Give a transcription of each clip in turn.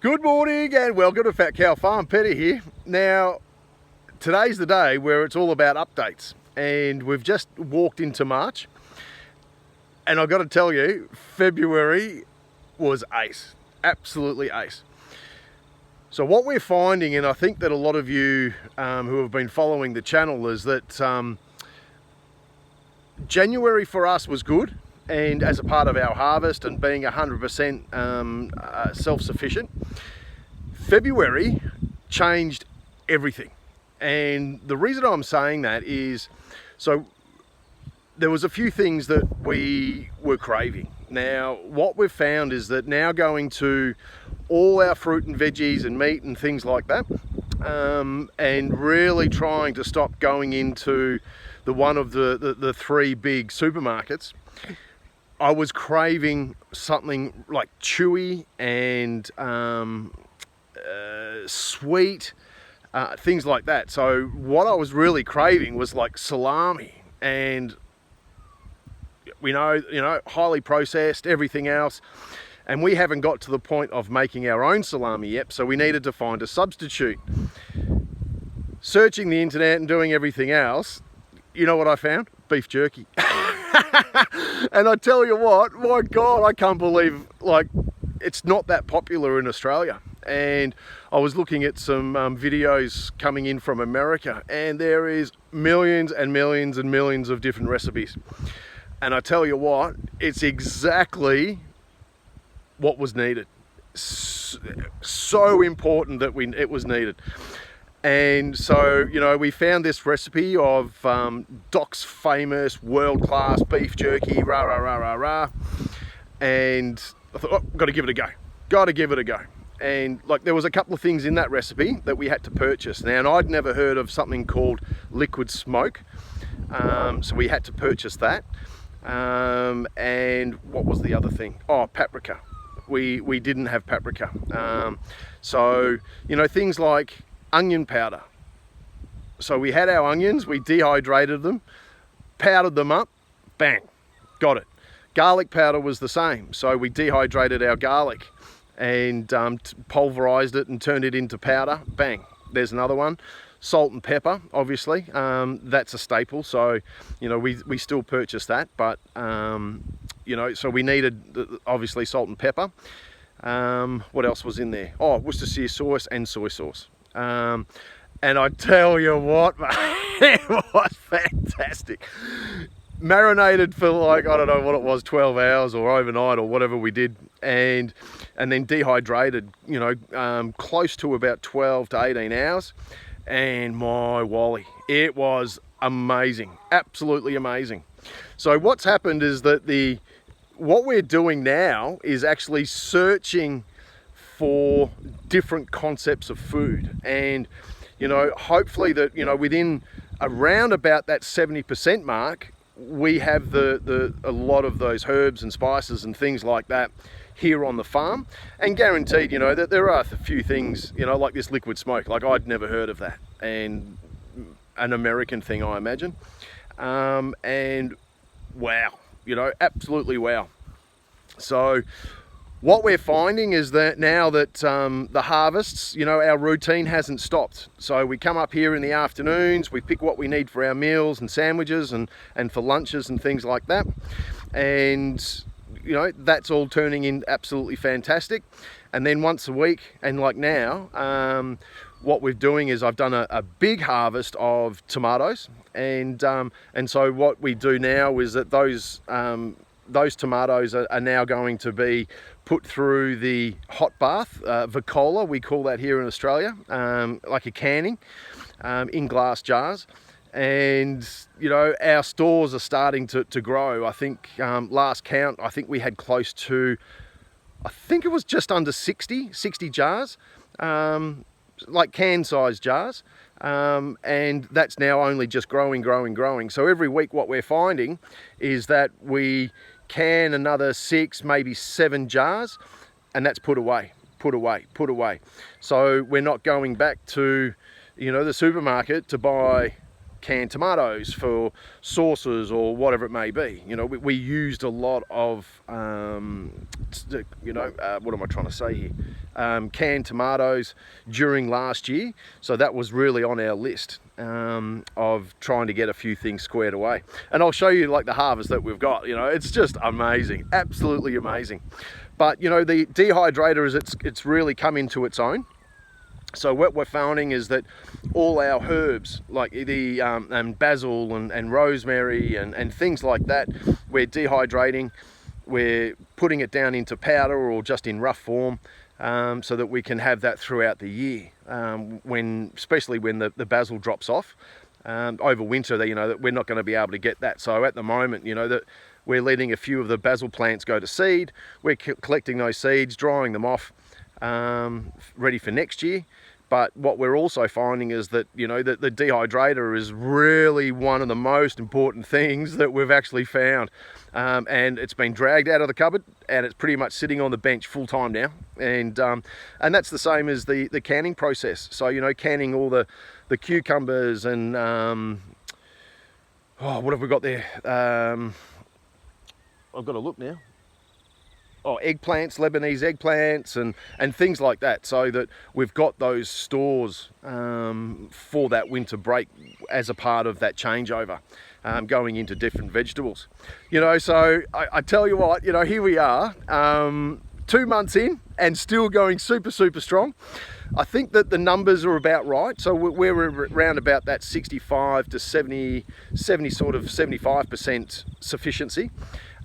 Good morning and welcome to Fat Cow Farm. Peter here. Now, today's the day where it's all about updates, and we've just walked into March, and I've got to tell you, February was ace, absolutely ace. So what we're finding, and I think that a lot of you who have been following the channel, is that January for us was good, and as a part of our harvest and being 100% self-sufficient, February changed everything. And the reason I'm saying that is, so there was a few things that we were craving. Now, what we've found is that now going to all our fruit and veggies and meat and things like that, and really trying to stop going into one of the three big supermarkets, I was craving something like chewy and sweet, things like that. So what I was really craving was like salami, and we know, highly processed, everything else. And we haven't got to the point of making our own salami yet, so we needed to find a substitute. Searching the internet and doing everything else, you know what I found? Beef jerky. And I tell you what, my God, I can't believe, like, it's not that popular in Australia. And I was looking at some videos coming in from America, and there is millions and millions and millions of different recipes. And I tell you what, it's exactly what was needed. So important that it was needed. And so, we found this recipe of Doc's famous world-class beef jerky, rah, rah, rah, rah, rah. And I thought, got to give it a go. Got to give it a go. And like, there was a couple of things in that recipe that we had to purchase. Now, and I'd never heard of something called liquid smoke. So we had to purchase that. And what was the other thing? Oh, paprika. We didn't have paprika. So, things like onion powder. So we had our onions, we dehydrated them, powdered them up, bang, got it. Garlic powder was the same. So we dehydrated our garlic and pulverized it and turned it into powder, bang, there's another one. Salt and pepper, obviously, that's a staple. So, we still purchase that, but, so we needed, obviously, salt and pepper. What else was in there? Oh, Worcestershire sauce and soy sauce. And I tell you what, it was fantastic. Marinated for like, I don't know what it was, 12 hours or overnight or whatever we did, and then dehydrated, close to about 12 to 18 hours. And my Wally, it was amazing, absolutely amazing. So what's happened is that what we're doing now is actually searching for different concepts of food, and hopefully that within around about that 70% mark, we have a lot of those herbs and spices and things like that here on the farm. And guaranteed, that there are a few things, like this liquid smoke, like I'd never heard of that, and an American thing, I imagine. And wow, absolutely wow. So what we're finding is that now that the harvests, our routine hasn't stopped. So we come up here in the afternoons, we pick what we need for our meals and sandwiches and for lunches and things like that. And, that's all turning in absolutely fantastic. And then once a week, and like now, what we're doing is I've done a big harvest of tomatoes. And so what we do now is that those tomatoes are now going to be put through the hot bath, vacola, we call that here in Australia, like a canning, in glass jars. And, our stores are starting to grow. I think last count, I think we had close to, I think it was just under 60 jars, like can-sized jars. And that's now only just growing. So every week what we're finding is that we can another 6, maybe 7 jars, and that's put away. So we're not going back to, the supermarket to buy canned tomatoes for sauces or whatever it may be. We used a lot of you know, what am I trying to say here? Canned tomatoes during last year. So that was really on our list of trying to get a few things squared away. And I'll show you like the harvest that we've got. You know, it's just amazing, absolutely amazing. But you know, the dehydrator is it's really come into its own. So what we're finding is that all our herbs, like the basil and rosemary and things like that, we're dehydrating, we're putting it down into powder or just in rough form, so that we can have that throughout the year, especially when the basil drops off. Over winter, you know, that we're not going to be able to get that. So at the moment, you know, that we're letting a few of the basil plants go to seed. We're collecting those seeds, drying them off, ready for next year. But what we're also finding is that, you know, that the dehydrator is really one of the most important things that we've actually found. And it's been dragged out of the cupboard and it's pretty much sitting on the bench full time now. And that's the same as the canning process. So, you know, canning all the cucumbers and, what have we got there? I've got to look now. Eggplants, Lebanese eggplants and things like that, so that we've got those stores for that winter break as a part of that changeover, going into different vegetables. You know, so I tell you what, you know, here we are, 2 months in and still going super strong. I think that the numbers are about right. So we're around about that 65 to 70 sort of 75% sufficiency.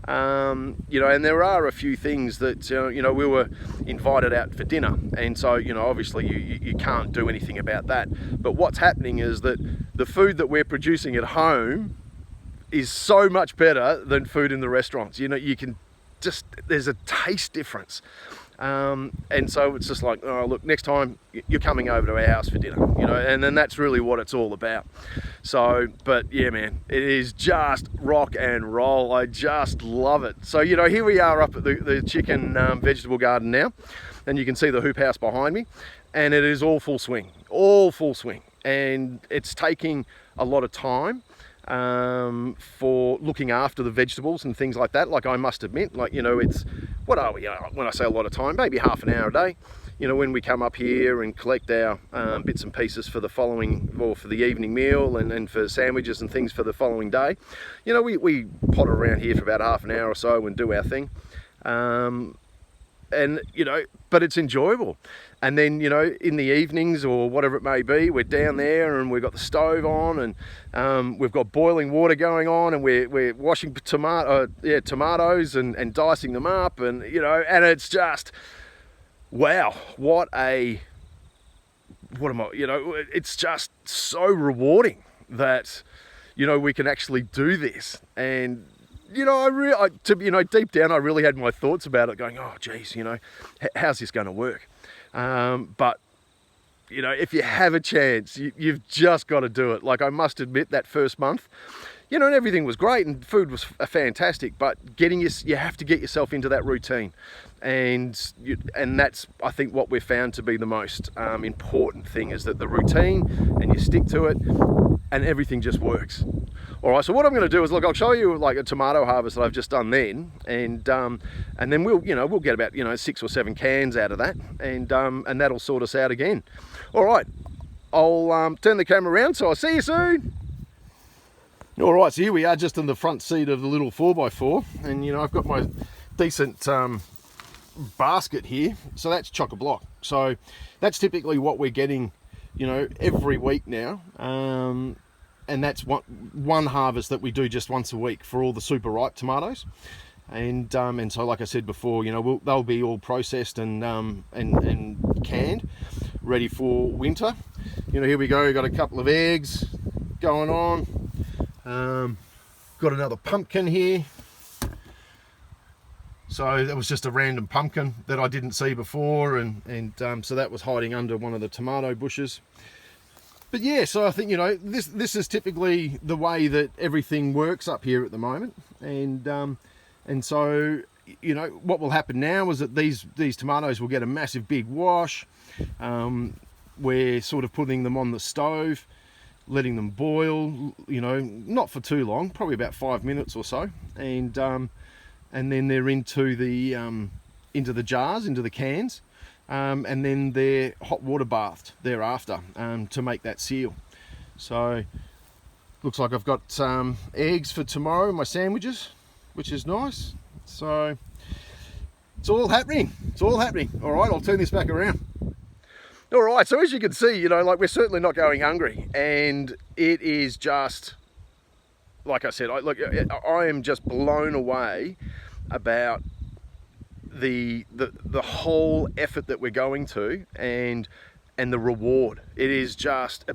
You know, and there are a few things that, you know, we were invited out for dinner. And so, you know, obviously you can't do anything about that. But what's happening is that the food that we're producing at home is so much better than food in the restaurants. You know, you can just, there's a taste difference. And so it's just like, oh, look, next time you're coming over to our house for dinner, you know, and then that's really what it's all about. So, but yeah, man, it is just rock and roll. I just love it. So, you know, here we are up at the chicken vegetable garden now, and you can see the hoop house behind me, and it is all full swing, and it's taking a lot of time for looking after the vegetables and things like that. Like, I must admit, like, you know, it's, what are we, when I say a lot of time, maybe half an hour a day, you know, when we come up here and collect our bits and pieces for the following, or for the evening meal and for sandwiches and things for the following day. You know, we potter around here for about half an hour or so and do our thing. And, you know, but it's enjoyable. And then, you know, in the evenings or whatever it may be, we're down there and we've got the stove on and we've got boiling water going on, and we're washing tomatoes and dicing them up, and, you know, and it's just, wow, you know, it's just so rewarding that, you know, we can actually do this. And, you know, deep down, I really had my thoughts about it, going, oh, geez, you know, how's this going to work? But, you know, if you have a chance, you've just got to do it. Like, I must admit, that first month, you know, and everything was great and food was fantastic, but you have to get yourself into that routine. And that's, I think, what we've found to be the most important thing, is that the routine, and you stick to it, and everything just works. All right, so what I'm going to do is, look, I'll show you like a tomato harvest that I've just done then, and then we'll get about, you know, 6 or 7 cans out of that, and that'll sort us out again. All right, I'll turn the camera around, so I'll see you soon. All right, so here we are, just in the front seat of the little 4x4, and, you know, I've got my decent basket here. So that's chock-a-block. So that's typically what we're getting, you know, every week now. And that's one harvest that we do just once a week for all the super ripe tomatoes. And so, like I said before, you know, they'll be all processed and canned, ready for winter. You know, here we go. Got a couple of eggs going on. Got another pumpkin here. So that was just a random pumpkin that I didn't see before, and so that was hiding under one of the tomato bushes. But yeah, so I think, you know, this is typically the way that everything works up here at the moment, and so, you know, what will happen now is that these tomatoes will get a massive big wash. We're sort of putting them on the stove, letting them boil, you know, not for too long, probably about 5 minutes or so, and then they're into the into the jars, into the cans, and then they're hot water bathed thereafter to make that seal. So looks like I've got eggs for tomorrow, my sandwiches, which is nice. So it's all happening. It's all happening. All right, I'll turn this back around. All right, so as you can see, you know, like we're certainly not going hungry, and it is just, like I said, I am just blown away about the whole effort that we're going to, and the reward. It is just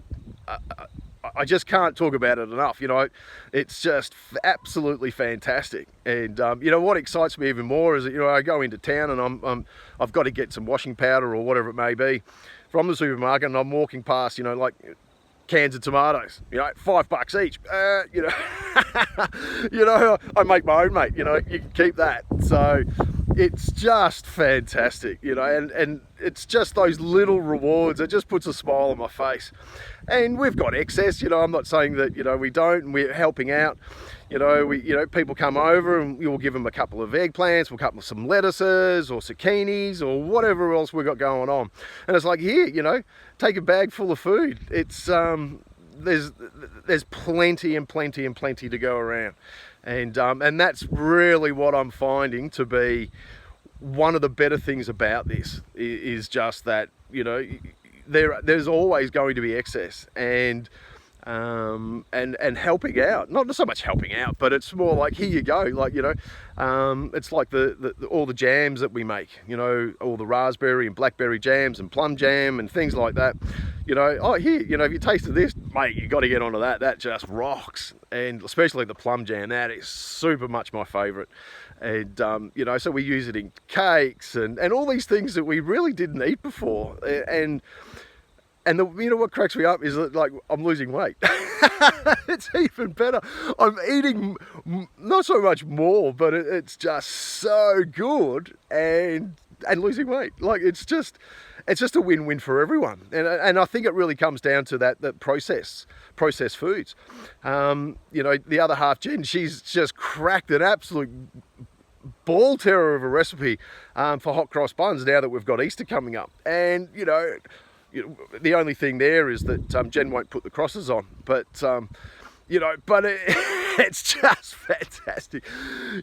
I just can't talk about it enough. You know, it's just absolutely fantastic. And you know what excites me even more is that, you know, I go into town and I've got to get some washing powder or whatever it may be from the supermarket, and I'm walking past, you know, like cans of tomatoes, you know, $5 each. You know, you know, I make my own, mate. You know, you can keep that. So it's just fantastic, you know, and it's just those little rewards. It just puts a smile on my face. And we've got excess, you know. I'm not saying that, you know, we don't, and we're helping out. You know, people come over and we'll give them a couple of eggplants, we'll cut them some lettuces or zucchinis or whatever else we've got going on. And it's like, here, you know, take a bag full of food. It's there's plenty and plenty and plenty to go around. And that's really what I'm finding to be one of the better things about this, is just that, you know, there's always going to be excess, and helping out. Not so much helping out, but it's more like, here you go. Like, you know, it's like all the jams that we make, you know, all the raspberry and blackberry jams and plum jam and things like that. You know, oh, here, you know, if you tasted this, mate, you got to get onto that. That just rocks. And especially the plum jam, that is super much my favorite. And you know, so we use it in cakes and all these things that we really didn't eat before. And you know what cracks me up is that, like, I'm losing weight. It's even better. I'm eating not so much more, but it's just so good, and losing weight. Like, it's just a win-win for everyone. And I think it really comes down to that processed foods. You know, the other half, Jen, she's just cracked an absolute ball terror of a recipe for hot cross buns now that we've got Easter coming up. And, you know, the only thing there is that Jen won't put the crosses on, but you know, but it's just fantastic,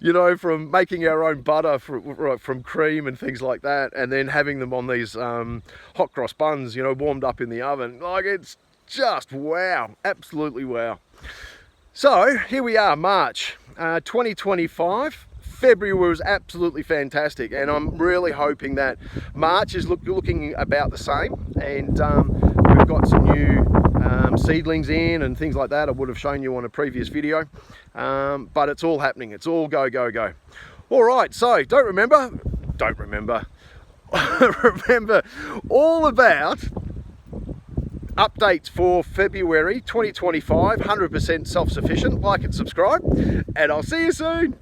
you know, from making our own butter from cream and things like that, and then having them on these hot cross buns, you know, warmed up in the oven. Like, it's just wow, absolutely wow. So here we are, March 2025. February was absolutely fantastic, and I'm really hoping that March is looking about the same, and we've got some new seedlings in and things like that. I would have shown you on a previous video, but it's all happening. It's all go, go, go. All right, so remember all about updates for February 2025, 100% self-sufficient. Like and subscribe, and I'll see you soon.